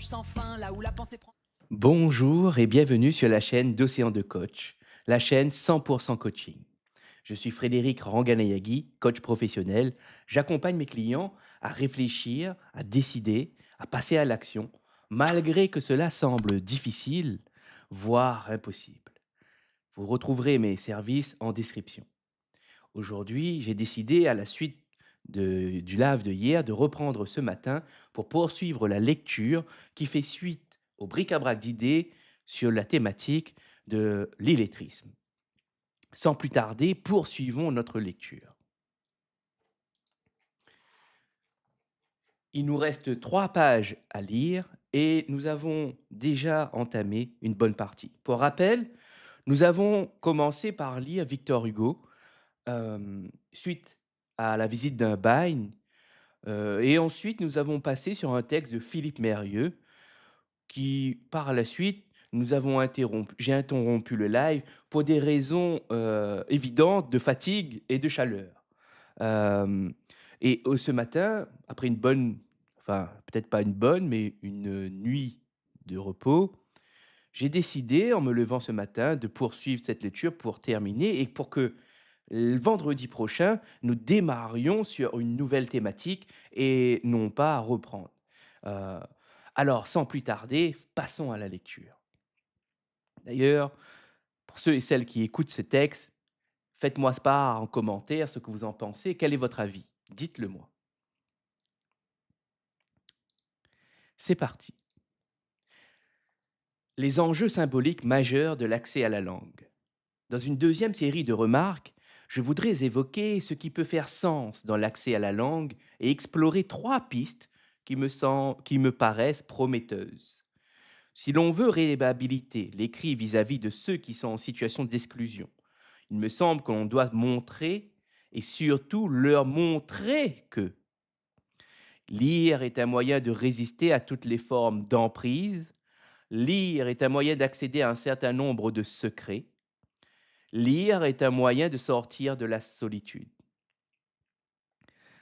échanges sans fin, là où la pensée prend. Bonjour et bienvenue sur la chaîne d'Océan de Coach, la chaîne 100% coaching. Je suis Frédéric Ranganayagi, coach professionnel. J'accompagne mes clients à réfléchir, à décider, à passer à l'action, malgré que cela semble difficile, voire impossible. Vous retrouverez mes services en description. Aujourd'hui, j'ai décidé, à la suite du live de hier, de reprendre ce matin pour poursuivre la lecture qui fait suite au bric-à-brac d'idées sur la thématique de l'illettrisme. Sans plus tarder, poursuivons notre lecture. Il nous reste 3 pages à lire et nous avons déjà entamé une bonne partie. Pour rappel, nous avons commencé par lire Victor Hugo suite à la visite d'un bagne. Et ensuite, nous avons passé sur un texte de Philippe Mérieux qui, par la suite, nous avons interrompu j'ai interrompu le live pour des raisons, évidentes de fatigue et de chaleur. Hem et ce matin, après une bonne enfin, peut-être pas une bonne, mais une nuit de repos, j'ai décidé, en me levant ce matin, de poursuivre cette lecture pour terminer et pour que le vendredi prochain, nous démarrions sur une nouvelle thématique et non pas à reprendre. Heu, alors sans plus tarder, passons à la lecture. D'ailleurs, pour ceux et celles qui écoutent ce texte, faites-moi part en commentaire ce que vous en pensez. Quel est votre avis? Dites-le moi. C'est parti. Les enjeux symboliques majeurs de l'accès à la langue. Dans une deuxième série de remarques, je voudrais évoquer ce qui peut faire sens dans l'accès à la langue et explorer 3 pistes qui me paraissent prometteuses. Si l'on veut réhabiliter l'écrit vis-à-vis de ceux qui sont en situation d'exclusion, il me semble que l'on doit montrer et surtout leur montrer que lire est un moyen de résister à toutes les formes d'emprise, lire est un moyen d'accéder à un certain nombre de secrets, lire est un moyen de sortir de la solitude.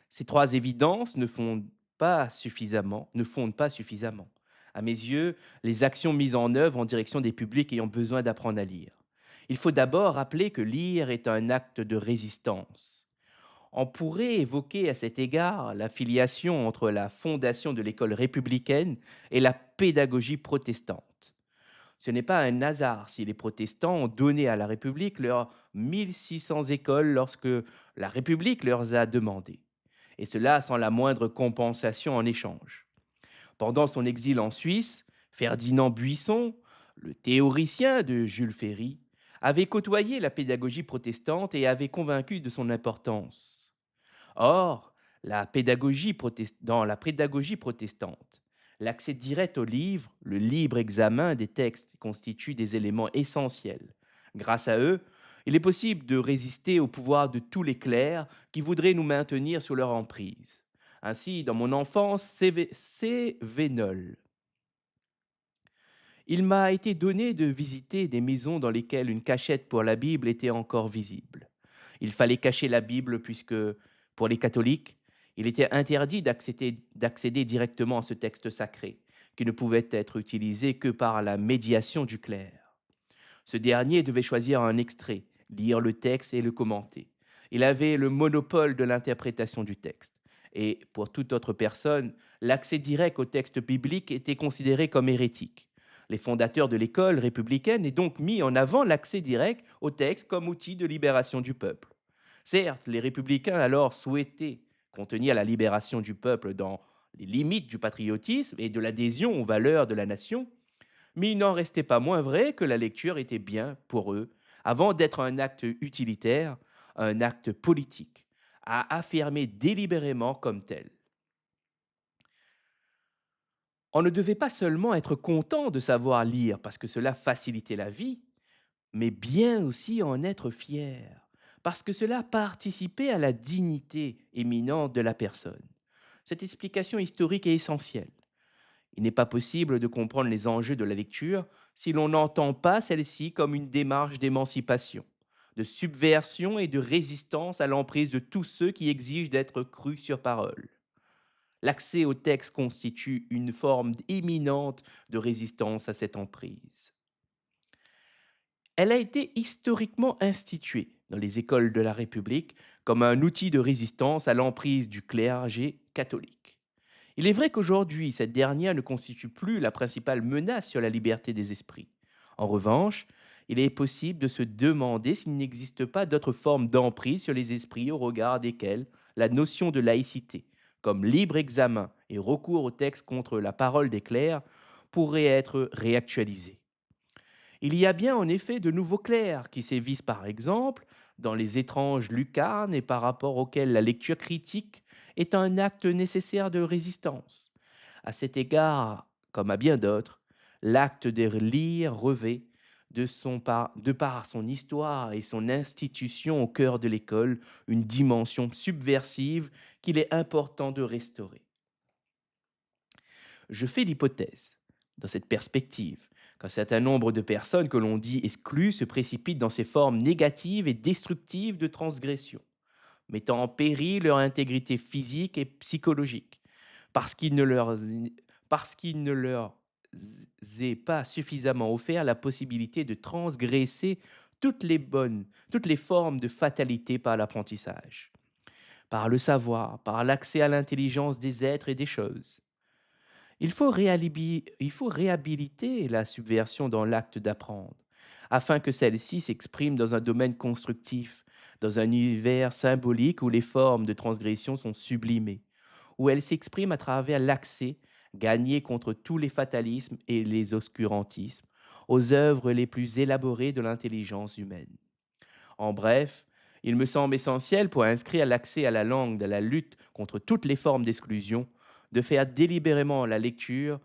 Ces 3 évidences ne fondent pas suffisamment, à mes yeux, les actions mises en œuvre en direction des publics ayant besoin d'apprendre à lire. Il faut d'abord rappeler que lire est un acte de résistance. On pourrait évoquer à cet égard la filiation entre la fondation de l'école républicaine et la pédagogie protestante. Ce n'est pas un hasard si les protestants ont donné à la République leurs 1600 écoles lorsque la République leur a demandé, et cela sans la moindre compensation en échange. Pendant son exil en Suisse, Ferdinand Buisson, le théoricien de Jules Ferry, avait côtoyé la pédagogie protestante et avait convaincu de son importance. Or, dans la pédagogie protestante, l'accès direct au livre, le libre examen des textes constitue des éléments essentiels. Grâce à eux, il est possible de résister au pouvoir de tous les clercs qui voudraient nous maintenir sous leur emprise. Ainsi, dans mon enfance, c'est Vénol. Il m'a été donné de visiter des maisons dans lesquelles une cachette pour la Bible était encore visible. Il fallait cacher la Bible puisque, pour les catholiques, il était interdit d'accéder directement à ce texte sacré, qui ne pouvait être utilisé que par la médiation du clerc. Ce dernier devait choisir un extrait, lire le texte et le commenter. Il avait le monopole de l'interprétation du texte. Et pour toute autre personne, l'accès direct au texte biblique était considéré comme hérétique. Les fondateurs de l'école républicaine ont donc mis en avant l'accès direct au texte comme outil de libération du peuple. Certes, les républicains alors souhaitaient contenir la libération du peuple dans les limites du patriotisme et de l'adhésion aux valeurs de la nation, mais il n'en restait pas moins vrai que la lecture était bien pour eux, avant d'être un acte utilitaire, un acte politique, à affirmer délibérément comme tel. On ne devait pas seulement être content de savoir lire parce que cela facilitait la vie, mais bien aussi en être fier, parce que cela participait à la dignité éminente de la personne. Cette explication historique est essentielle. Il n'est pas possible de comprendre les enjeux de la lecture si l'on n'entend pas celle-ci comme une démarche d'émancipation, de subversion et de résistance à l'emprise de tous ceux qui exigent d'être crus sur parole. L'accès au texte constitue une forme éminente de résistance à cette emprise. Elle a été historiquement instituée dans les écoles de la République comme un outil de résistance à l'emprise du clergé catholique. Il est vrai qu'aujourd'hui, cette dernière ne constitue plus la principale menace sur la liberté des esprits. En revanche, il est possible de se demander s'il n'existe pas d'autres formes d'emprise sur les esprits au regard desquelles la notion de laïcité, comme libre examen et recours au texte contre la parole des clercs, pourrait être réactualisée. Il y a bien en effet de nouveaux clercs qui sévissent par exemple dans les étranges lucarnes et par rapport auxquels la lecture critique est un acte nécessaire de résistance. À cet égard, comme à bien d'autres, l'acte de lire revêt, de par son histoire et son institution au cœur de l'école, une dimension subversive qu'il est important de restaurer. Je fais l'hypothèse, dans cette perspective, qu'un certain nombre de personnes que l'on dit exclues se précipitent dans ces formes négatives et destructives de transgression, mettant en péril leur intégrité physique et psychologique, parce parce qu'il ne leur est pas suffisamment offert la possibilité de transgresser toutes les formes de fatalité par l'apprentissage, par le savoir, par l'accès à l'intelligence des êtres et des choses. Il faut réhabiliter la subversion dans l'acte d'apprendre, afin que celle-ci s'exprime dans un domaine constructif, dans un univers symbolique où les formes de transgression sont sublimées, où elle s'exprime à travers l'accès, gagné contre tous les fatalismes et les obscurantismes, aux œuvres les plus élaborées de l'intelligence humaine. En bref, il me semble essentiel pour inscrire l'accès à la langue dans la lutte contre toutes les formes d'exclusion, de faire délibérément la lecture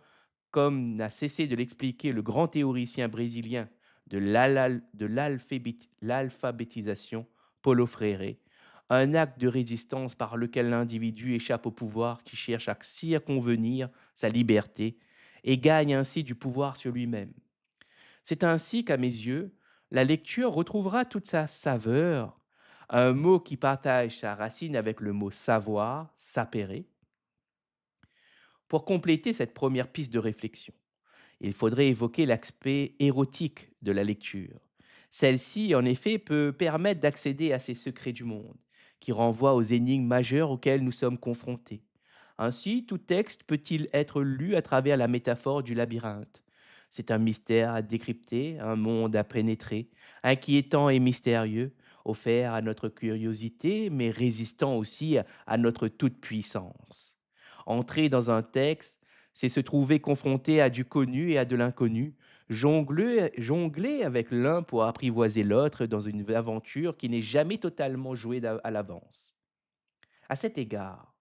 comme n'a cessé de l'expliquer le grand théoricien brésilien de l'alphabétisation, Paulo Freire, un acte de résistance par lequel l'individu échappe au pouvoir qui cherche à circonvenir sa liberté et gagne ainsi du pouvoir sur lui-même. C'est ainsi qu'à mes yeux, la lecture retrouvera toute sa saveur, un mot qui partage sa racine avec le mot savoir, sapere, pour compléter cette première piste de réflexion. Il faudrait évoquer l'aspect érotique de la lecture. Celle-ci, en effet, peut permettre d'accéder à ces secrets du monde, qui renvoient aux énigmes majeures auxquelles nous sommes confrontés. Ainsi, tout texte peut-il être lu à travers la métaphore du labyrinthe. C'est un mystère à décrypter, un monde à pénétrer, inquiétant et mystérieux, offert à notre curiosité, mais résistant aussi à notre toute-puissance. Entrer dans un texte, c'est se trouver confronté à du connu et à de l'inconnu, jongler avec l'un pour apprivoiser l'autre dans une aventure qui n'est jamais totalement jouée à l'avance. À cet égard,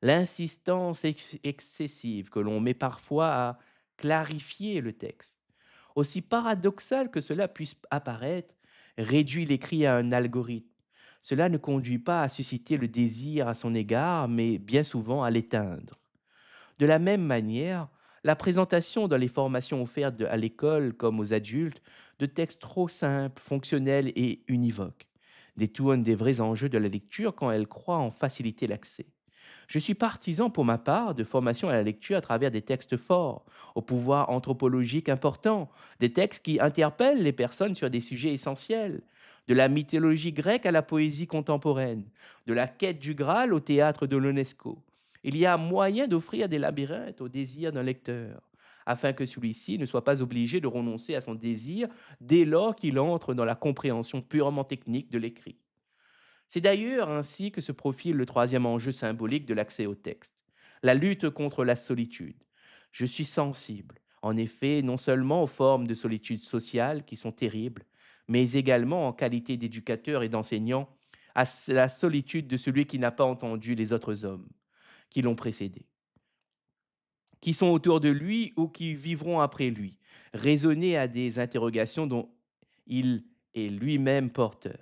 l'insistance excessive que l'on met parfois à clarifier le texte, aussi paradoxal que cela puisse apparaître, réduit l'écrit à un algorithme. Cela ne conduit pas à susciter le désir à son égard, mais bien souvent à l'éteindre. De la même manière, la présentation dans les formations offertes à l'école comme aux adultes de textes trop simples, fonctionnels et univoques détourne des vrais enjeux de la lecture quand elle croit en faciliter l'accès. Je suis partisan pour ma part de formation à la lecture à travers des textes forts, au pouvoir anthropologique important, des textes qui interpellent les personnes sur des sujets essentiels, de la mythologie grecque à la poésie contemporaine, de la quête du Graal au théâtre de l'UNESCO. Il y a moyen d'offrir des labyrinthes au désir d'un lecteur, afin que celui-ci ne soit pas obligé de renoncer à son désir dès lors qu'il entre dans la compréhension purement technique de l'écrit. C'est d'ailleurs ainsi que se profile le troisième enjeu symbolique de l'accès au texte, la lutte contre la solitude. Je suis sensible, en effet, non seulement aux formes de solitude sociale qui sont terribles, mais également en qualité d'éducateur et d'enseignant à la solitude de celui qui n'a pas entendu les autres hommes qui l'ont précédé, qui sont autour de lui ou qui vivront après lui, raisonner à des interrogations dont il est lui-même porteur.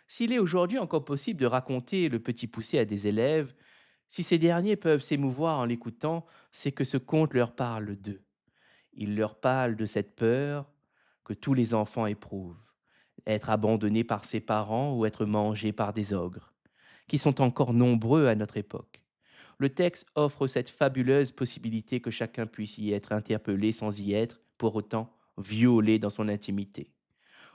S'il est aujourd'hui encore possible de raconter le petit poussé à des élèves, si ces derniers peuvent s'émouvoir en l'écoutant, c'est que ce conte leur parle d'eux. Il leur parle de cette peur que tous les enfants éprouvent, être abandonnés par ses parents ou être mangés par des ogres, qui sont encore nombreux à notre époque. Le texte offre cette fabuleuse possibilité que chacun puisse y être interpellé sans y être, pour autant, violé dans son intimité.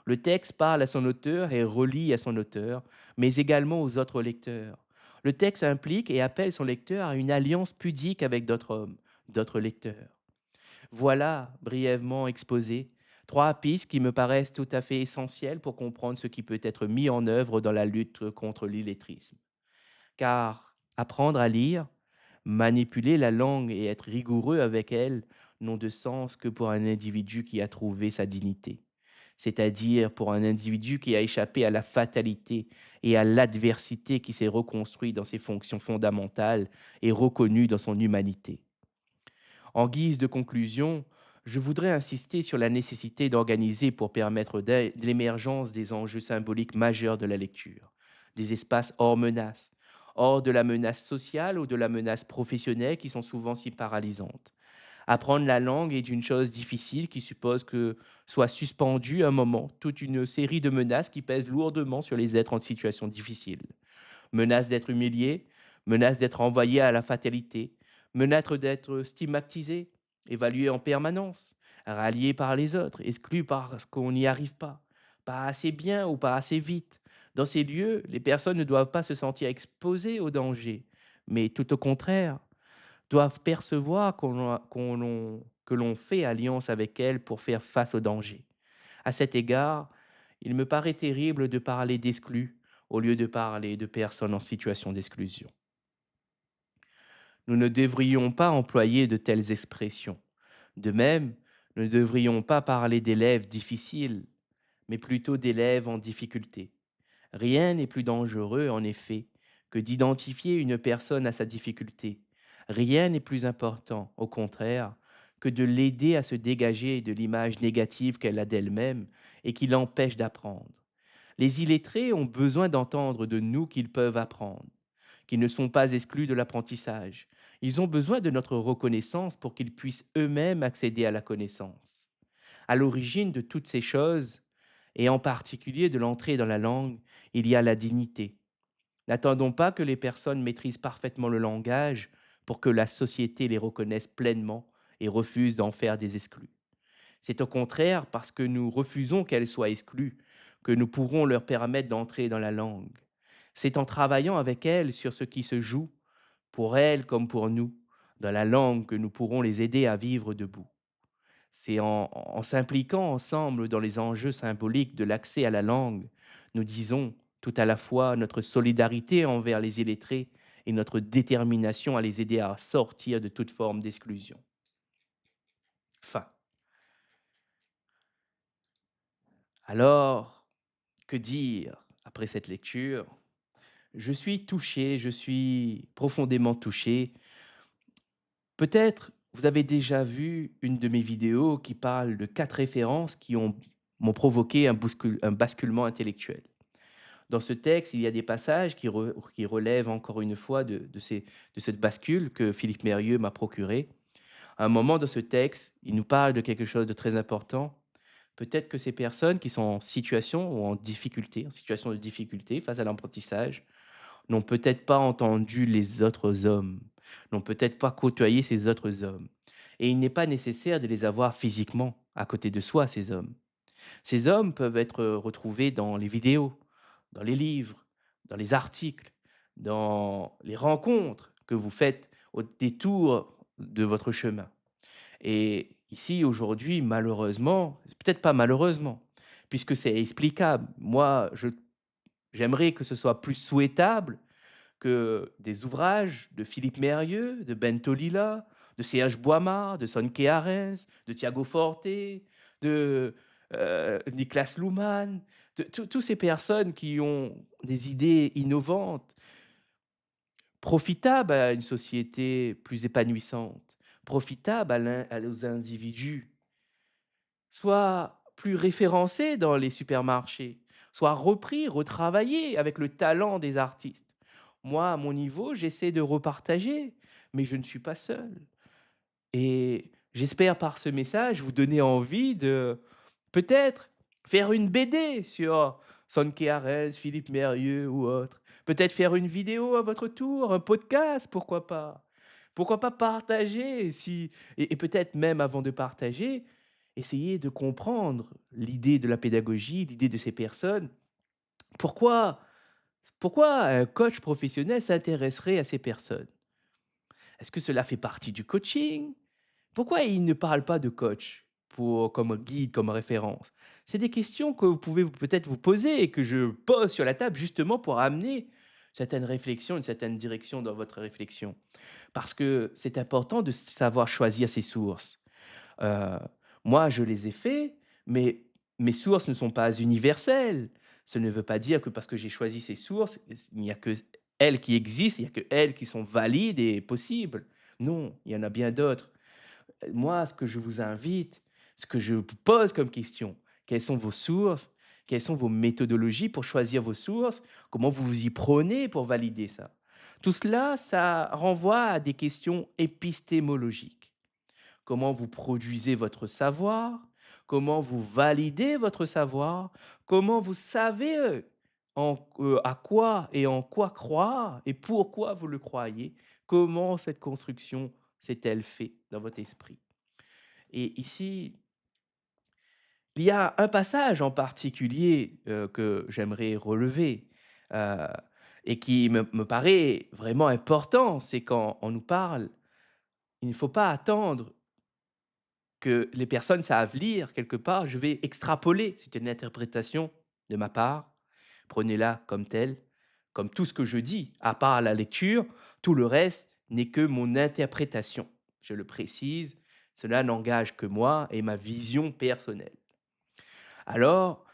Le texte parle à son auteur et relie à son auteur, mais également aux autres lecteurs. Le texte implique et appelle son lecteur à une alliance pudique avec d'autres hommes, d'autres lecteurs. Voilà, brièvement exposé, trois pistes qui me paraissent tout à fait essentielles pour comprendre ce qui peut être mis en œuvre dans la lutte contre l'illettrisme. Car apprendre à lire, manipuler la langue et être rigoureux avec elle n'ont de sens que pour un individu qui a trouvé sa dignité, c'est-à-dire pour un individu qui a échappé à la fatalité et à l'adversité, qui s'est reconstruit dans ses fonctions fondamentales et reconnu dans son humanité. En guise de conclusion, je voudrais insister sur la nécessité d'organiser pour permettre l'émergence des enjeux symboliques majeurs de la lecture, des espaces hors menace, hors de la menace sociale ou de la menace professionnelle qui sont souvent si paralysantes. Apprendre la langue est une chose difficile qui suppose que soit suspendue un moment toute une série de menaces qui pèsent lourdement sur les êtres en situation difficile. Menace d'être humilié, menace d'être envoyé à la fatalité, menace d'être stigmatisé, évalué en permanence, rallié par les autres, exclu parce qu'on n'y arrive pas assez bien ou pas assez vite. Dans ces lieux, les personnes ne doivent pas se sentir exposées au danger, mais tout au contraire, doivent percevoir que l'on fait alliance avec elles pour faire face au danger. À cet égard, il me paraît terrible de parler d'exclus au lieu de parler de personnes en situation d'exclusion. Nous ne devrions pas employer de telles expressions. De même, nous ne devrions pas parler d'élèves difficiles, mais plutôt d'élèves en difficulté. Rien n'est plus dangereux, en effet, que d'identifier une personne à sa difficulté. Rien n'est plus important, au contraire, que de l'aider à se dégager de l'image négative qu'elle a d'elle-même et qui l'empêche d'apprendre. Les illettrés ont besoin d'entendre de nous qu'ils peuvent apprendre, qu'ils ne sont pas exclus de l'apprentissage. Ils ont besoin de notre reconnaissance pour qu'ils puissent eux-mêmes accéder à la connaissance. À l'origine de toutes ces choses, et en particulier de l'entrée dans la langue, il y a la dignité. N'attendons pas que les personnes maîtrisent parfaitement le langage pour que la société les reconnaisse pleinement et refuse d'en faire des exclus. C'est au contraire parce que nous refusons qu'elles soient exclues que nous pourrons leur permettre d'entrer dans la langue. C'est en travaillant avec elles sur ce qui se joue, pour elles comme pour nous, dans la langue, que nous pourrons les aider à vivre debout. C'est en s'impliquant ensemble dans les enjeux symboliques de l'accès à la langue, nous disons tout à la fois notre solidarité envers les illettrés et notre détermination à les aider à sortir de toute forme d'exclusion. Fin. Alors, que dire après cette lecture? Je suis touché, je suis profondément touché. Peut-être vous avez déjà vu une de mes vidéos qui parle de 4 références qui m'ont provoqué un basculement intellectuel. Dans ce texte, il y a des passages qui relèvent encore une fois de cette bascule que Philippe Mérieux m'a procuré. À un moment dans ce texte, il nous parle de quelque chose de très important. Peut-être que ces personnes qui sont en situation ou en situation de difficulté face à l'apprentissage, n'ont peut-être pas entendu les autres hommes, n'ont peut-être pas côtoyé ces autres hommes. Et il n'est pas nécessaire de les avoir physiquement à côté de soi, ces hommes. Ces hommes peuvent être retrouvés dans les vidéos, dans les livres, dans les articles, dans les rencontres que vous faites au détour de votre chemin. Et ici, aujourd'hui, malheureusement, peut-être pas malheureusement, puisque c'est explicable. Moi, j'aimerais que ce soit plus souhaitable que des ouvrages de Philippe Mérieux, de Bentolila, de C.H. Boimard, de Sonke Arens, de Tiago Forte, de Niklas Luhmann, de tous ces personnes qui ont des idées innovantes, profitables à une société plus épanouissante, profitables aux individus, soient plus référencés dans les supermarchés, soient repris, retravaillés avec le talent des artistes. Moi, à mon niveau, j'essaie de repartager, mais je ne suis pas seul. Et j'espère par ce message vous donner envie de peut-être faire une BD sur Sonke Arens, Philippe Mérieux ou autre. Peut-être faire une vidéo à votre tour, un podcast, pourquoi pas? Pourquoi pas partager si et peut-être même avant de partager, essayer de comprendre l'idée de la pédagogie, l'idée de ces personnes. Pourquoi pourquoi un coach professionnel s'intéresserait à ces personnes? Est-ce que cela fait partie du coaching? Pourquoi il ne parle pas de coach pour comme guide, comme référence? C'est des questions que vous pouvez peut-être vous poser et que je pose sur la table justement pour amener certaines réflexions, une certaine direction dans votre réflexion. Parce que c'est important de savoir choisir ses sources. Heu, Moi, je les ai faits, mais mes sources ne sont pas universelles. Ce ne veut pas dire que parce que j'ai choisi ces sources, il n'y a que elles qui existent, il n'y a que elles qui sont valides et possibles. Non, il y en a bien d'autres. Moi, ce que je vous invite, ce que je vous pose comme question, quelles sont vos sources? Quelles sont vos méthodologies pour choisir vos sources? Comment vous vous y prenez pour valider ça? Tout cela, ça renvoie à des questions épistémologiques. Comment vous produisez votre savoir? Comment vous validez votre savoir? Comment vous savez, à quoi et en quoi croire et pourquoi vous le croyez? Comment cette construction s'est-elle faite dans votre esprit? Et ici, il y a un passage en particulier, que j'aimerais relever, heu et qui me paraît vraiment important. C'est quand on nous parle, il ne faut pas attendre que les personnes savent lire quelque part, je vais extrapoler, c'est une interprétation de ma part. Prenez-la comme telle, comme tout ce que je dis, à part la lecture, tout le reste n'est que mon interprétation. Je le précise, cela n'engage que moi et ma vision personnelle. Alors,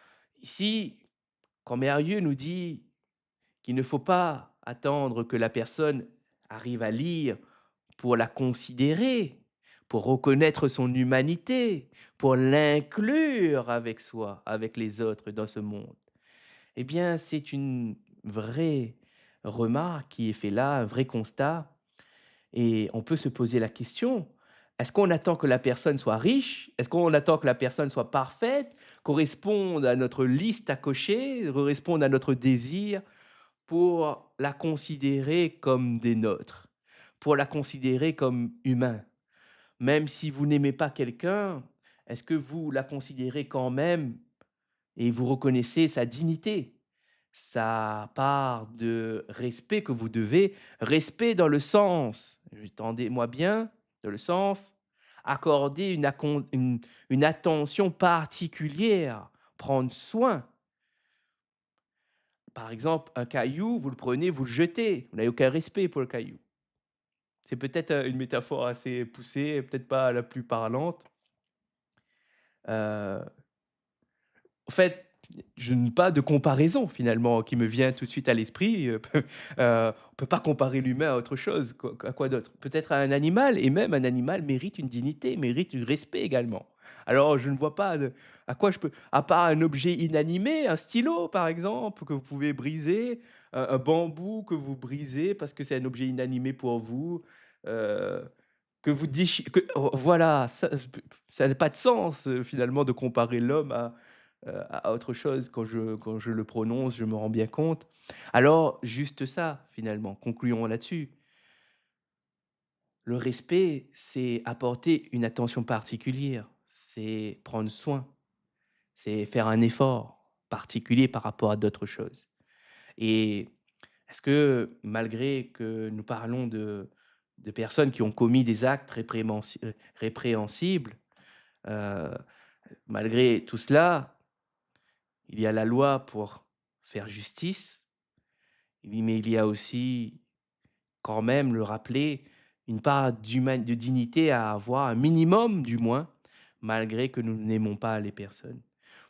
ici, quand Mérieux nous dit qu'il ne faut pas attendre que la personne arrive à lire pour la considérer, pour reconnaître son humanité, pour l'inclure avec soi, avec les autres dans ce monde. Eh bien, c'est une vraie remarque qui est faite là, un vrai constat et on peut se poser la question, est-ce qu'on attend que la personne soit riche? Est-ce qu'on attend que la personne soit parfaite, corresponde à notre liste à cocher, corresponde à notre désir pour la considérer comme des nôtres, pour la considérer comme humain? Même si vous n'aimez pas quelqu'un, est-ce que vous la considérez quand même et vous reconnaissez sa dignité, sa part de respect que vous devez, respect dans le sens, entendez-moi bien, dans le sens, accorder une attention particulière, prendre soin. Par exemple, un caillou, vous le prenez, vous le jetez, vous n'avez aucun respect pour le caillou. C'est peut-être, une métaphore assez poussée, peut-être pas la plus parlante. Heu, En fait, je n'ai pas de comparaison finalement qui me vient tout de suite à l'esprit, on peut pas comparer l'humain à autre chose, à quoi d'autre? Peut-être à un animal et même un animal mérite une dignité, mérite du respect également. Alors je ne vois pas de à quoi je peux à part un objet inanimé, un stylo par exemple que vous pouvez briser, un bambou que vous brisez parce que c'est un objet inanimé pour vous, heu, que vous déchi que voilà, ça n'a pas de sens, finalement de comparer l'homme à autre chose quand je le prononce, je me rends bien compte. Alors juste ça, finalement, concluons là-dessus. Le respect, c'est apporter une attention particulière, c'est prendre soin, c'est faire un effort particulier par rapport à d'autres choses. Et est-ce que malgré que nous parlons de personnes qui ont commis des actes répréhensibles, heu, malgré tout cela, il y a la loi pour faire justice. Mais il y a aussi, quand même, le rappeler, une part de dignité à avoir, un minimum du moins, malgré que nous n'aimons pas les personnes.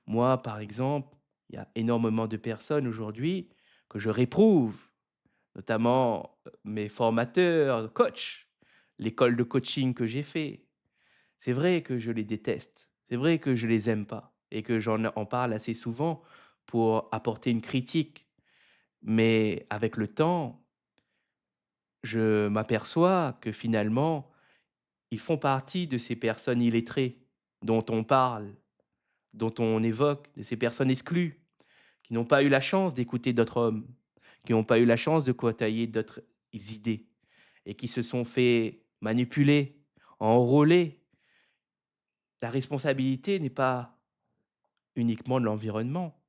Moi, par exemple, il y a énormément de personnes aujourd'hui que je réprouve, notamment, mes formateurs, coachs, l'école de coaching que j'ai fait. C'est vrai que je les déteste, c'est vrai que je les aime pas et que en parle assez souvent pour apporter une critique. Mais avec le temps, je m'aperçois que finalement, ils font partie de ces personnes illettrées dont on parle, dont on évoque, de ces personnes exclues, qui n'ont pas eu la chance d'écouter d'autres hommes, qui n'ont pas eu la chance de côtoyer d'autres idées et qui se sont fait manipuler, enrôler. La responsabilité n'est pas uniquement de l'environnement.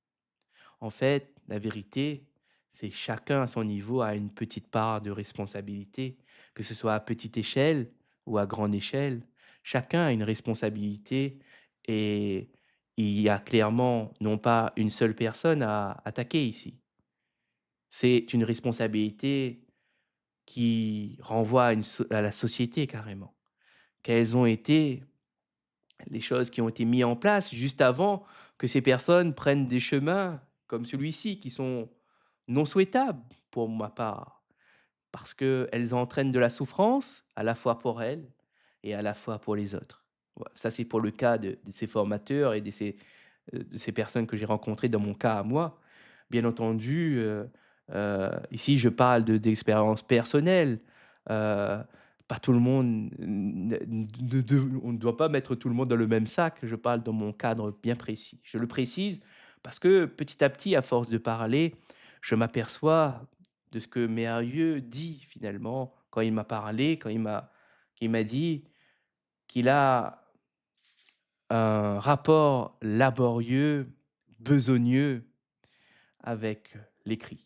En fait, la vérité, c'est chacun à son niveau a une petite part de responsabilité, que ce soit à petite échelle ou à grande échelle. Chacun a une responsabilité et il y a clairement non pas une seule personne à attaquer ici. C'est une responsabilité qui renvoie à la société carrément. Quelles ont été les choses qui ont été mises en place juste avant que ces personnes prennent des chemins comme celui-ci, qui sont non souhaitables pour ma part, parce qu'elles entraînent de la souffrance, à la fois pour elles et à la fois pour les autres. Voilà, ça c'est pour le cas de ces formateurs et de ces personnes que j'ai rencontrées dans mon cas à moi. Bien entendu, ici je parle d'expérience personnelle, heu, pas tout le monde on ne doit pas mettre tout le monde dans le même sac. Je parle dans mon cadre bien précis. Je le précise parce que petit à petit, à force de parler, je m'aperçois de ce que Mérieux dit finalement quand il m'a parlé, qu'il m'a dit qu'il a un rapport laborieux, besogneux avec l'écrit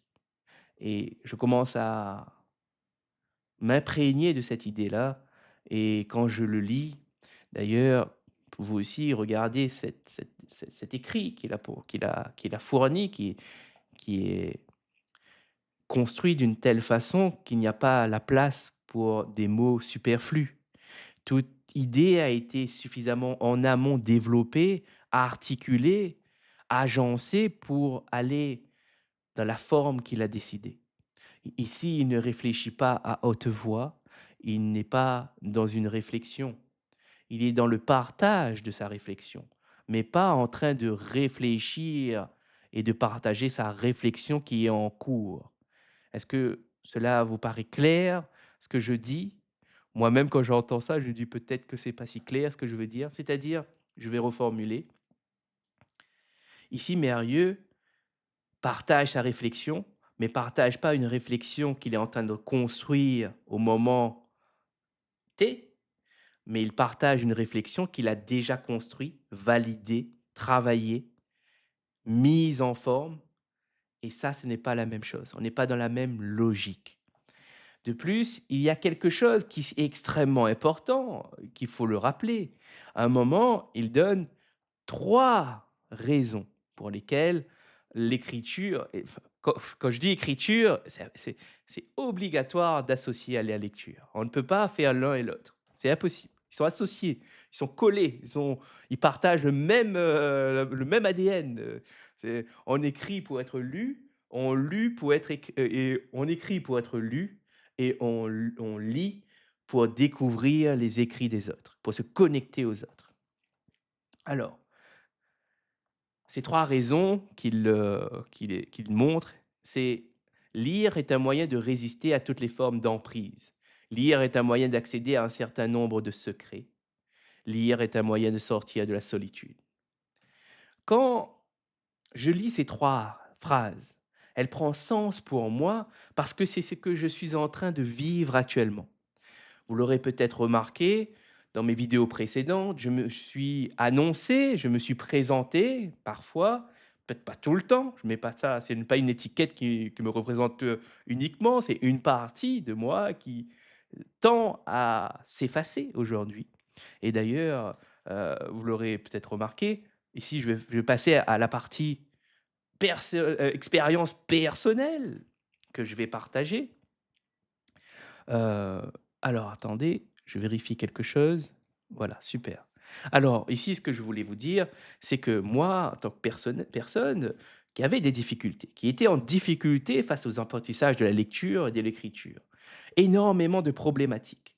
et je commence à m'imprégner de cette idée-là et quand je le lis, d'ailleurs, vous aussi regardez cet écrit qu'il a fourni, qui est construit d'une telle façon qu'il n'y a pas la place pour des mots superflus. Toute idée a été suffisamment en amont développée, articulée, agencée pour aller dans la forme qu'il a décidée. Ici, il ne réfléchit pas à haute voix, il n'est pas dans une réflexion, il est dans le partage de sa réflexion, mais pas en train de réfléchir et de partager sa réflexion qui est en cours. Est-ce que cela vous paraît clair, ce que je dis? Moi-même, quand j'entends ça, je dis: «Peut-être que c'est pas si clair ce que je veux dire». C'est-à-dire, je vais reformuler, ici Mérieux partage sa réflexion, mais partage pas une réflexion qu'il est en train de construire au moment T, mais il partage une réflexion qu'il a déjà construite, validée, travaillée, mise en forme et ça, ce n'est pas la même chose. On n'est pas dans la même logique. De plus, il y a quelque chose qui est extrêmement important, qu'il faut le rappeler. À un moment, il donne 3 raisons pour lesquelles l'écriture et enfin, quand je dis écriture, c'est obligatoire d'associer à la lecture. On ne peut pas faire l'un et l'autre. C'est impossible. Ils sont associés, ils sont collés, ils partagent le même ADN, c'est on écrit pour être lu, on lit pour être et on écrit pour être lu et on lit pour découvrir les écrits des autres, pour se connecter aux autres. Alors ces 3 raisons qu'il montre, c'est lire est un moyen de résister à toutes les formes d'emprise. Lire est un moyen d'accéder à un certain nombre de secrets. Lire est un moyen de sortir de la solitude. Quand je lis ces 3 phrases, elles prend sens pour moi parce que c'est ce que je suis en train de vivre actuellement. Vous l'aurez peut-être remarqué, dans mes vidéos précédentes, je me suis annoncé, je me suis présenté parfois, peut-être pas tout le temps, je mets pas ça, c'est pas une étiquette qui me représente, uniquement, c'est une partie de moi qui tend à s'effacer aujourd'hui et d'ailleurs, vous l'aurez peut-être remarqué, ici je vais passer à la partie expérience personnelle que je vais partager. Heu, alors attendez, je vérifie quelque chose. Voilà, super. Alors ici, ce que je voulais vous dire, c'est que moi, en tant que personne qui avait des difficultés, qui était en difficulté face aux apprentissages de la lecture et de l'écriture. Énormément de problématiques,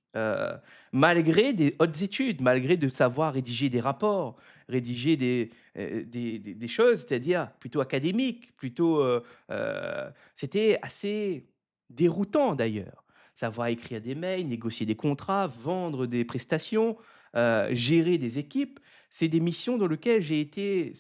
malgré des hautes études, malgré de savoir rédiger des rapports, rédiger des choses, c'est-à-dire plutôt académiques, plutôt, c'était assez déroutant d'ailleurs. Savoir écrire des mails, négocier des contrats, vendre des prestations, gérer des équipes, c'est des missions dans lesquelles j'ai été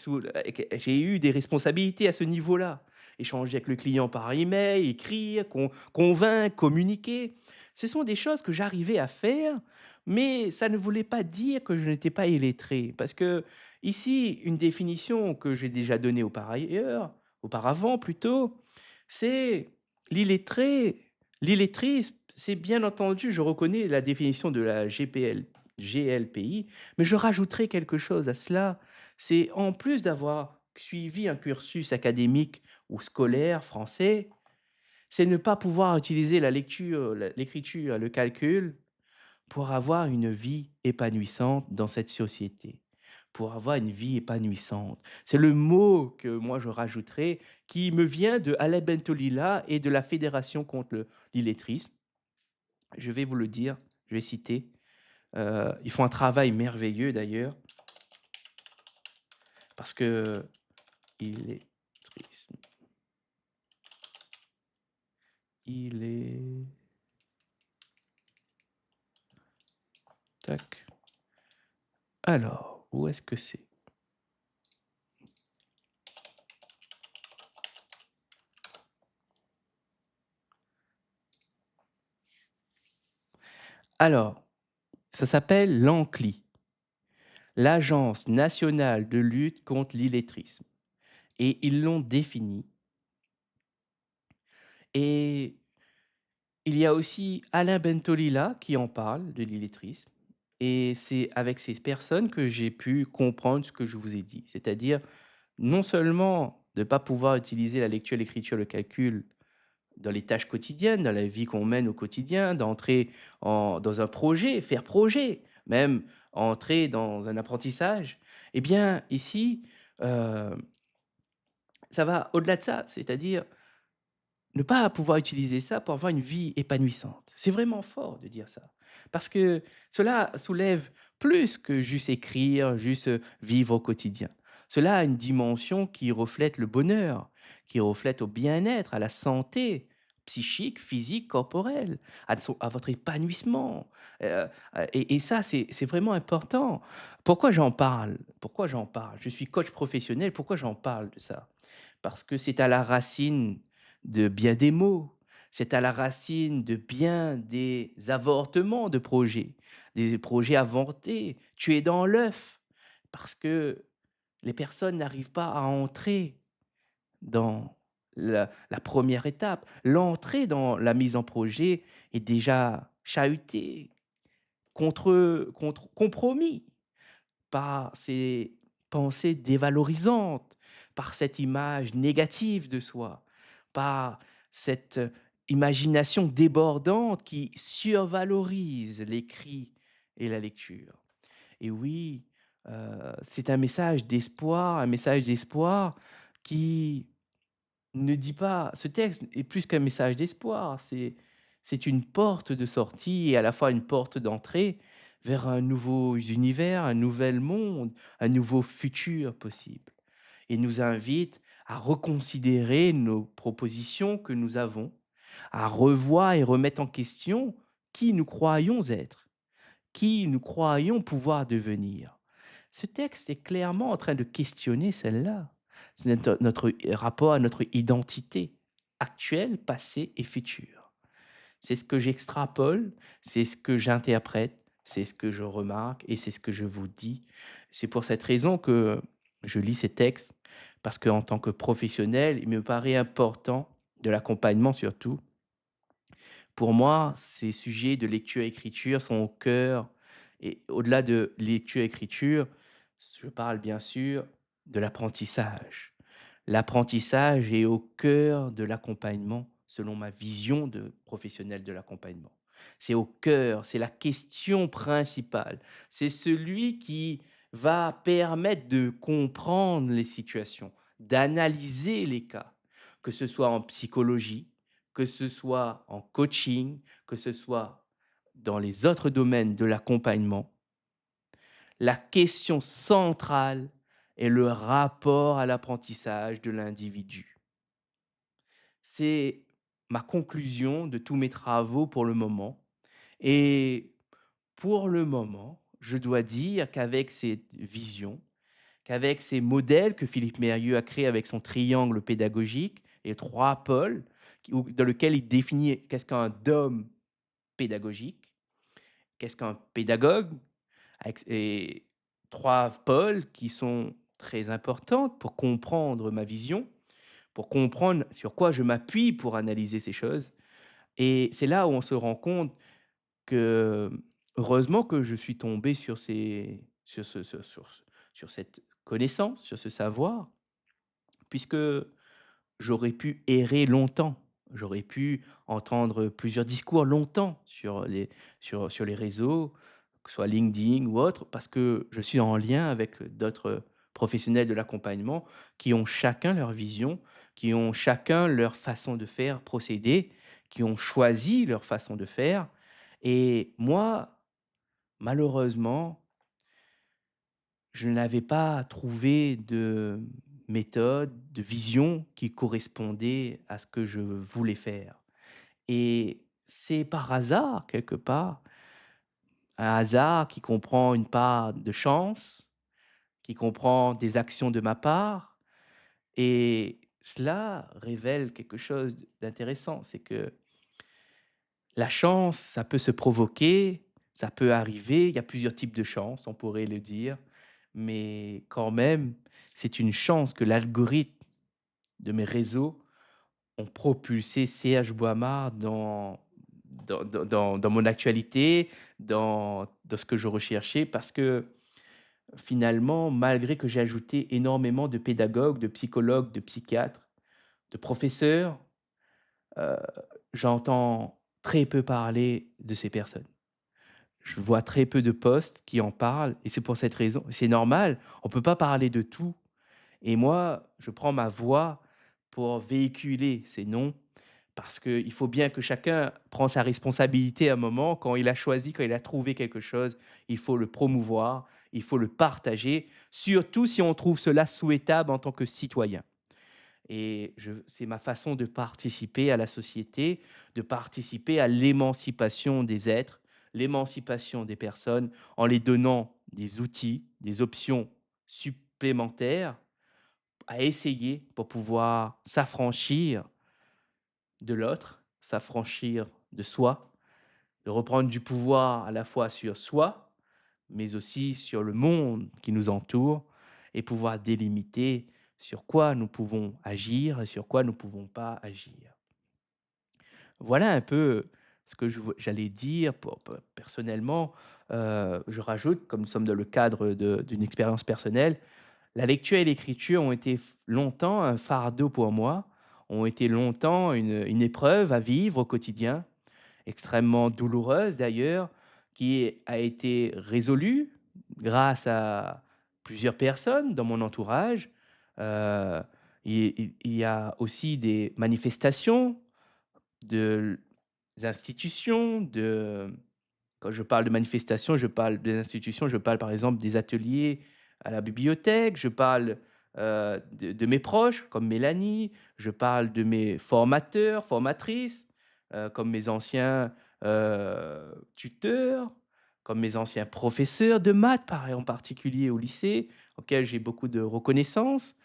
j'ai eu des responsabilités à ce niveau-là. échanger avec le client par email, écrire, convaincre, communiquer. Ce sont des choses que j'arrivais à faire, mais ça ne voulait pas dire que je n'étais pas illettré. Parce que ici, une définition que j'ai déjà donnée auparavant plutôt, c'est l'illettré. L'illettrisme, c'est bien entendu, je reconnais la définition de la GLPI, mais je rajouterai quelque chose à cela. C'est en plus d'avoir suivi un cursus académique ou scolaire français, c'est ne pas pouvoir utiliser la lecture, l'écriture, le calcul pour avoir une vie épanouissante dans cette société, pour avoir une vie épanouissante. C'est le mot que moi je rajouterais qui me vient de Alain Bentolila et de la Fédération contre l'illettrisme. Je vais vous le dire, je vais citer. Ils font un travail merveilleux d'ailleurs, parce que illettrisme, il est... Tac. Alors, où est-ce que c'est? Alors, ça s'appelle l'ANCLI, l'Agence nationale de lutte contre l'illettrisme. Et ils l'ont défini. Et il y a aussi Alain Bentolila qui en parle de l'illettrisme. Et c'est avec ces personnes que j'ai pu comprendre ce que je vous ai dit. C'est-à-dire, non seulement de ne pas pouvoir utiliser la lecture, l'écriture, le calcul dans les tâches quotidiennes, dans la vie qu'on mène au quotidien, d'entrer dans un projet, faire projet, même entrer dans un apprentissage. Eh bien, ici, euh, ça va au-delà de ça. C'est-à-dire, ne pas pouvoir utiliser ça pour avoir une vie épanouissante. C'est vraiment fort de dire ça. Parce que cela soulève plus que juste écrire, juste vivre au quotidien. Cela a une dimension qui reflète le bonheur, qui reflète au bien-être, à la santé psychique, physique, corporelle, à votre épanouissement. Et ça, c'est vraiment important. Pourquoi j'en parle? Pourquoi j'en parle? Je suis coach professionnel, pourquoi j'en parle de ça? Parce que c'est à la racine de bien des maux. C'est à la racine de bien des avortements de projets, des projets avortés, tués dans l'œuf, parce que les personnes n'arrivent pas à entrer dans la première étape. L'entrée dans la mise en projet est déjà chahutée, compromis par ces pensées dévalorisantes, par cette image négative de soi, par cette imagination débordante qui survalorise l'écrit et la lecture. Et oui, c'est un message d'espoir qui ne dit pas, ce texte est plus qu'un message d'espoir, c'est une porte de sortie et à la fois une porte d'entrée vers un nouveau univers, un nouvel monde, un nouveau futur possible. Il nous invite à reconsidérer nos propositions que nous avons, à revoir et remettre en question qui nous croyons être, qui nous croyons pouvoir devenir. Ce texte est clairement en train de questionner celle-là. C'est notre rapport à notre identité actuelle, passée et future. C'est ce que j'extrapole, c'est ce que j'interprète, c'est ce que je remarque et c'est ce que je vous dis. C'est pour cette raison que je lis ces textes, parce qu'en tant que professionnel, il me paraît important, de l'accompagnement surtout, pour moi, ces sujets de lecture-écriture sont au cœur et au-delà de lecture-écriture, je parle bien sûr de l'apprentissage. L'apprentissage est au cœur de l'accompagnement, selon ma vision de professionnel de l'accompagnement. C'est au cœur, c'est la question principale. C'est celui qui va permettre de comprendre les situations, d'analyser les cas, que ce soit en psychologie, que ce soit en coaching, que ce soit dans les autres domaines de l'accompagnement. La question centrale est le rapport à l'apprentissage de l'individu. C'est ma conclusion de tous mes travaux pour le moment. Et pour le moment, je dois dire qu'avec cette vision, qu'avec ces modèles que Philippe Mérieux a créés avec son triangle pédagogique, et 3 pôles dans lequel il définit qu'est-ce qu'un dôme pédagogique, qu'est-ce qu'un pédagogue, avec et 3 pôles qui sont très importantes pour comprendre ma vision, pour comprendre sur quoi je m'appuie pour analyser ces choses. Et c'est là où on se rend compte que, heureusement que je suis tombé sur ces sur cette connaissance, sur ce savoir, puisque j'aurais pu errer longtemps. J'aurais pu entendre plusieurs discours longtemps sur les réseaux, que ce soit LinkedIn ou autre, parce que je suis en lien avec d'autres professionnels de l'accompagnement qui ont chacun leur vision, qui ont chacun leur façon de faire, procéder, qui ont choisi leur façon de faire. Et moi, malheureusement, je n'avais pas trouvé de méthode, de vision qui correspondait à ce que je voulais faire. Et c'est par hasard, quelque part, un hasard qui comprend une part de chance, qui comprend des actions de ma part. Et cela révèle quelque chose d'intéressant, c'est que la chance, ça peut se provoquer, ça peut arriver, il y a plusieurs types de chance, on pourrait le dire, mais quand même, c'est une chance que l'algorithme de mes réseaux ont propulsé CH Boimard dans mon actualité, dans ce que je recherchais parce que finalement, malgré que j'ai ajouté énormément de pédagogues, de psychologues, de psychiatres, de professeurs, heu, j'entends très peu parler de ces personnes. Je vois très peu de posts qui en parlent et c'est pour cette raison c'est normal, on ne peut pas parler de tout et moi, je prends ma voix pour véhiculer ces noms parce qu'il faut bien que chacun prend sa responsabilité à un moment quand il a choisi, quand il a trouvé quelque chose, il faut le promouvoir, il faut le partager, surtout si on trouve cela souhaitable en tant que citoyen. Et c'est ma façon de participer à la société, de participer à l'émancipation des êtres, l'émancipation des personnes, en les donnant des outils, des options supplémentaires à essayer pour pouvoir s'affranchir de l'autre, s'affranchir de soi, de reprendre du pouvoir à la fois sur soi, mais aussi sur le monde qui nous entoure et pouvoir délimiter sur quoi nous pouvons agir et sur quoi nous ne pouvons pas agir. Voilà un peu ce que j'allais dire personnellement. Je rajoute, comme nous sommes dans le cadre d'une expérience personnelle, la lecture et l'écriture ont été longtemps un fardeau pour moi, ont été longtemps une épreuve à vivre au quotidien extrêmement douloureuse d'ailleurs, qui a été résolue grâce à plusieurs personnes dans mon entourage. Heu, il y a aussi des manifestations de institutions, quand je parle de manifestations, je parle des institutions, je parle par exemple des ateliers à la bibliothèque, je parle, de mes proches comme Mélanie, je parle de mes formateurs, formatrices, comme mes anciens, tuteurs, comme mes anciens professeurs de maths en particulier au lycée, auxquels j'ai beaucoup de reconnaissance,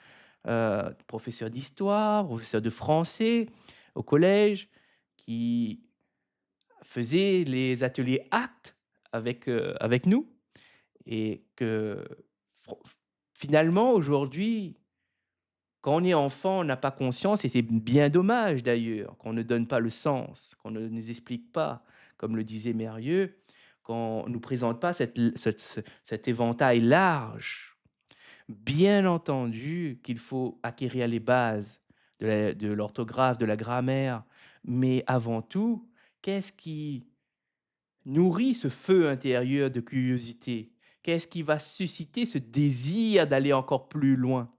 professeurs d'histoire, professeurs de français au collège qui faisait les ateliers actes avec nous et que fran finalement aujourd'hui, quand on est enfant, on n'a pas conscience et c'est bien dommage d'ailleurs qu'on ne donne pas le sens, qu'on ne nous explique pas, comme le disait Mérieux, qu'on nous présente pas cet éventail large. Bien entendu qu'il faut acquérir les bases de l'orthographe, de la grammaire, mais avant tout, qu'est-ce qui nourrit ce feu intérieur de curiosité? Qu'est-ce qui va susciter ce désir d'aller encore plus loin?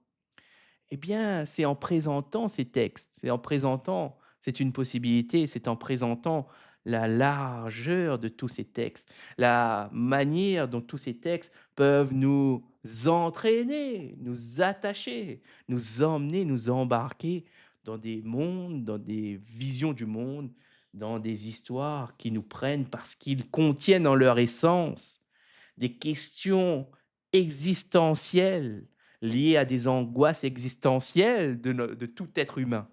Eh bien, c'est en présentant ces textes, c'est en présentant c'est une possibilité, c'est en présentant la largeur de tous ces textes, la manière dont tous ces textes peuvent nous entraîner, nous attacher, nous emmener, nous embarquer dans des mondes, dans des visions du monde, dans des histoires qui nous prennent parce qu'ils contiennent en leur essence des questions existentielles liées à des angoisses existentielles de tout être humain.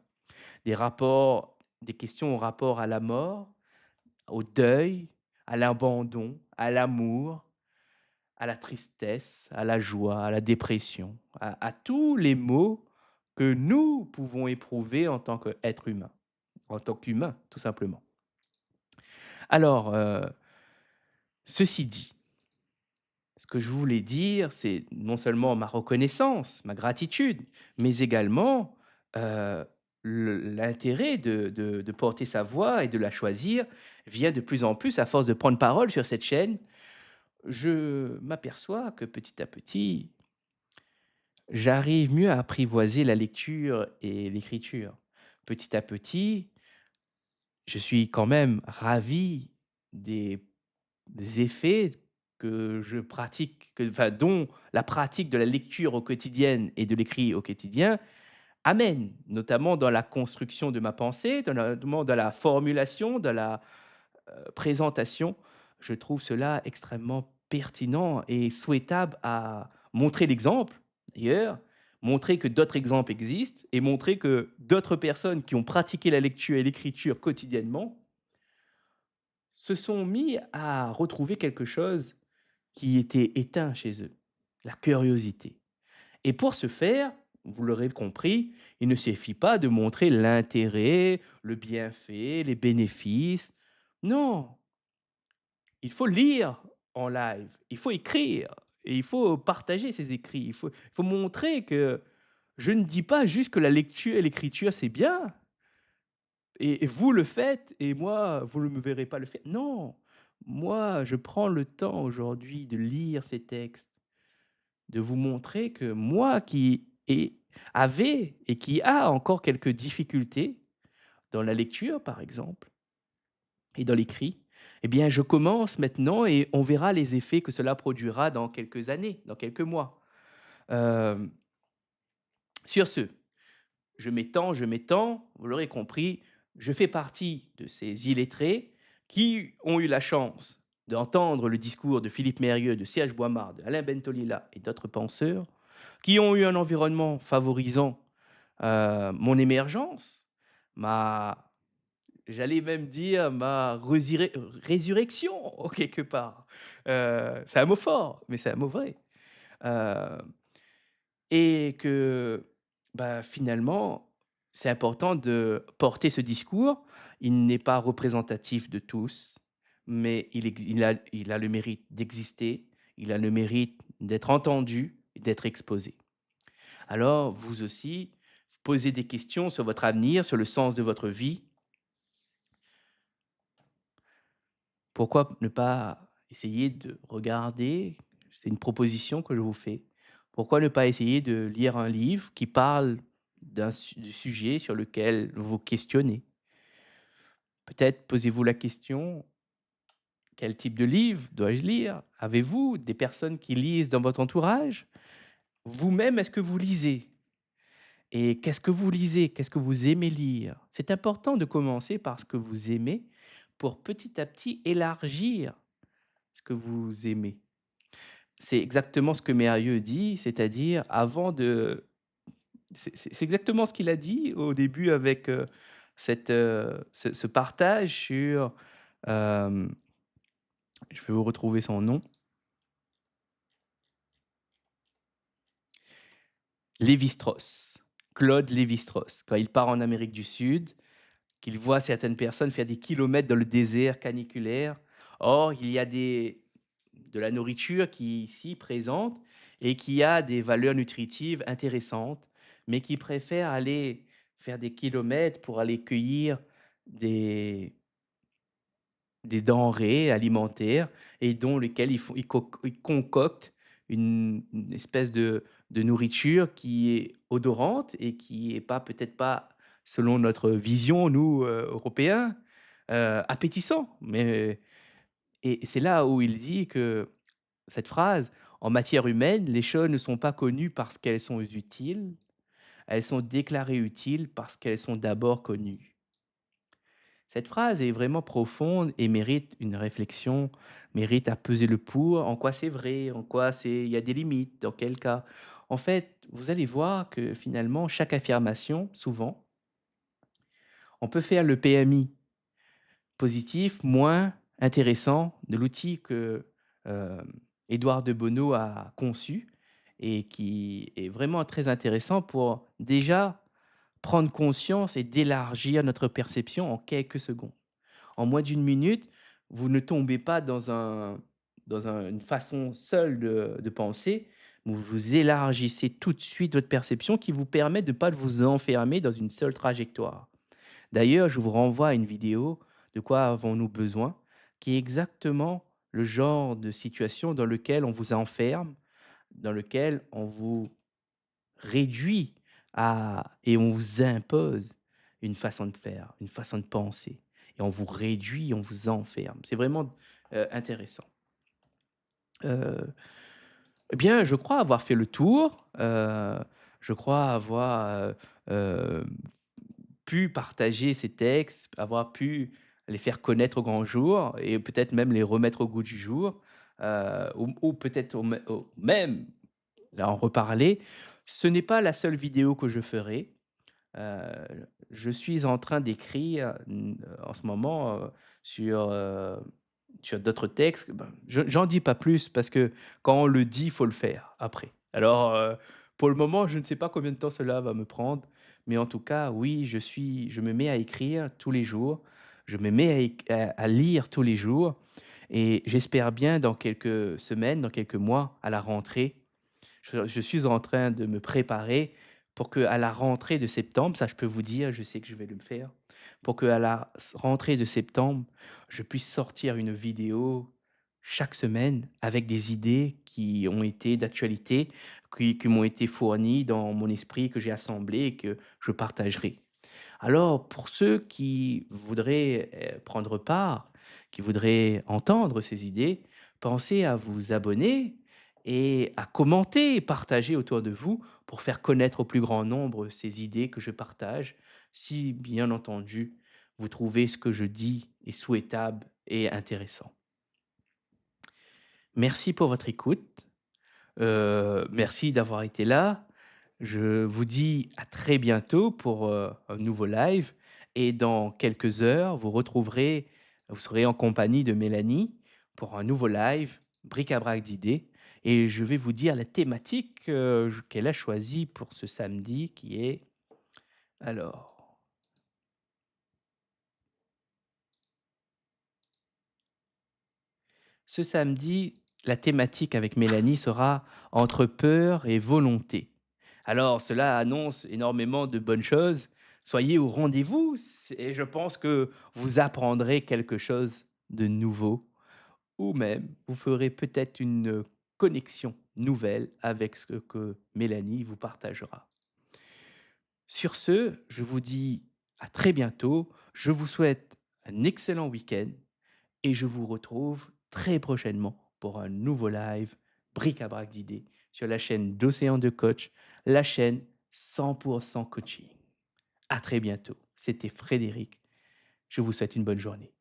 des questions en rapport à la mort, au deuil, à l'abandon, à l'amour, à la tristesse, à la joie, à la dépression, à tous les maux que nous pouvons éprouver en tant qu'être humain, en tant qu'humain, tout simplement. Alors, ceci dit, ce que je voulais dire, c'est non seulement ma reconnaissance, ma gratitude, mais également, heu, l'intérêt de porter sa voix et de la choisir vient de plus en plus à force de prendre parole sur cette chaîne. Je m'aperçois que petit à petit, j'arrive mieux à apprivoiser la lecture et l'écriture. Petit à petit, je suis quand même ravi des effets que je pratique, dont la pratique de la lecture au quotidienne et de l'écrit au quotidien amène, notamment dans la construction de ma pensée, notamment dans la formulation, dans la présentation. Je trouve cela extrêmement pertinent et souhaitable à montrer l'exemple, d'ailleurs, montrer que d'autres exemples existent et montrer que d'autres personnes qui ont pratiqué la lecture et l'écriture quotidiennement se sont mis à retrouver quelque chose qui était éteint chez eux, la curiosité. Et pour ce faire, vous l'aurez compris, il ne suffit pas de montrer l'intérêt, le bienfait, les bénéfices. Non, il faut lire en live, il faut écrire et il faut partager ses écrits. Il faut montrer que je ne dis pas juste que la lecture et l'écriture, c'est bien et vous le faites et moi, vous ne me verrez pas le faire. Non, moi, je prends le temps aujourd'hui de lire ces textes, de vous montrer que moi avait et qui a encore quelques difficultés dans la lecture, par exemple, et dans l'écrit, eh bien, je commence maintenant et on verra les effets que cela produira dans quelques années, dans quelques mois. Hem, sur ce, je m'étends, vous l'aurez compris, je fais partie de ces illettrés qui ont eu la chance d'entendre le discours de Philippe Mérieux, de C.H. Boimard, d'Alain Bentolila et d'autres penseurs, qui ont eu un environnement favorisant, mon émergence, ma j'allais même dire ma résurrection, en quelque part. C'est un mot fort, mais c'est un mot vrai. Heu et que, bah, finalement, c'est important de porter ce discours. Il n'est pas représentatif de tous, mais il a le mérite d'exister, il a le mérite d'être entendu et d'être exposé. Alors vous aussi, vous posez des questions sur votre avenir, sur le sens de votre vie. Pourquoi ne pas essayer de regarder, c'est une proposition que je vous fais, pourquoi ne pas essayer de lire un livre qui parle du sujet sur lequel vous vous questionnez? Peut-être posez-vous la question: «Quel type de livre dois-je lire?» Avez-vous des personnes qui lisent dans votre entourage? Vous-même, est-ce que vous lisez? Et qu'est-ce que vous lisez? Qu'est-ce que vous aimez lire? C'est important de commencer par ce que vous aimez pour petit à petit élargir ce que vous aimez. C'est exactement ce que Mérieux dit, c'est-à-dire avant de c'est exactement ce qu'il a dit au début avec, ce partage sur, hem, je vais vous retrouver son nom, Lévi-Strauss, Claude Lévi-Strauss. Quand il part en Amérique du Sud, qu'il voit certaines personnes faire des kilomètres dans le désert caniculaire. Or, il y a de la nourriture qui est ici présente et qui a des valeurs nutritives intéressantes, mais qui préfèrent aller faire des kilomètres pour aller cueillir des des denrées alimentaires et dont lesquelles ils concoctent une espèce de nourriture qui est odorante et qui est pas peut-être pas, selon notre vision, nous, Européens, appétissant. Mais et c'est là où il dit que cette phrase: «En matière humaine, les choses ne sont pas connues parce qu'elles sont utiles, elles sont déclarées utiles parce qu'elles sont d'abord connues». Cette phrase est vraiment profonde et mérite une réflexion, mérite à peser le pour. En quoi c'est vrai? En quoi il y a des limites? Dans quel cas? En fait, vous allez voir que finalement, chaque affirmation, souvent, On peut faire le PMI positif moins intéressant de l'outil que, Édouard de Bono a conçu et qui est vraiment très intéressant pour déjà prendre conscience et d'élargir notre perception en quelques secondes. En moins d'une minute, vous ne tombez pas dans une façon seule de penser, vous élargissez tout de suite votre perception qui vous permet de ne pas vous enfermer dans une seule trajectoire. D'ailleurs, je vous renvoie à une vidéo «De quoi avons-nous besoin?» qui est exactement le genre de situation dans lequel on vous enferme, dans lequel on vous réduit à et on vous impose une façon de faire, une façon de penser et on vous réduit, on vous enferme. C'est vraiment, intéressant. Heu, eh bien, je crois avoir fait le tour, je crois avoir, pu partager ces textes, avoir pu les faire connaître au grand jour et peut-être même les remettre au goût du jour, ou peut-être au même là en reparler. Ce n'est pas la seule vidéo que je ferai. Je suis en train d'écrire, en ce moment, sur, sur d'autres textes. Ben, je j'en dis pas plus parce que quand on le dit, il faut le faire après. Alors, pour le moment, je ne sais pas combien de temps cela va me prendre, mais en tout cas, oui, je me mets à écrire tous les jours. Je me mets à lire tous les jours et j'espère bien dans quelques semaines, dans quelques mois, à la rentrée, je suis en train de me préparer pour qu'à la rentrée de septembre, ça je peux vous dire, je sais que je vais le faire, pour qu'à la rentrée de septembre, je puisse sortir une vidéo chaque semaine avec des idées qui ont été d'actualité, qui m'ont été fournies dans mon esprit, que j'ai assemblées et que je partagerai. Alors, pour ceux qui voudraient prendre part, qui voudraient entendre ces idées, pensez à vous abonner et à commenter et partager autour de vous pour faire connaître au plus grand nombre ces idées que je partage, si bien entendu vous trouvez ce que je dis est souhaitable et intéressant. Merci pour votre écoute. Merci d'avoir été là. Je vous dis à très bientôt pour, un nouveau live et dans quelques heures, vous serez en compagnie de Mélanie pour un nouveau live, bric-à-brac d'idées et je vais vous dire la thématique, qu'elle a choisie pour ce samedi qui est alors, ce samedi, la thématique avec Mélanie sera «Entre peur et volonté». Alors cela annonce énormément de bonnes choses. Soyez au rendez-vous et je pense que vous apprendrez quelque chose de nouveau ou même vous ferez peut-être une connexion nouvelle avec ce que Mélanie vous partagera. Sur ce, je vous dis à très bientôt. Je vous souhaite un excellent week-end et je vous retrouve très prochainement pour un nouveau live bric-à-brac d'idées sur la chaîne d'Océan de Coach, la chaîne 100% coaching. À très bientôt. C'était Frédéric. Je vous souhaite une bonne journée.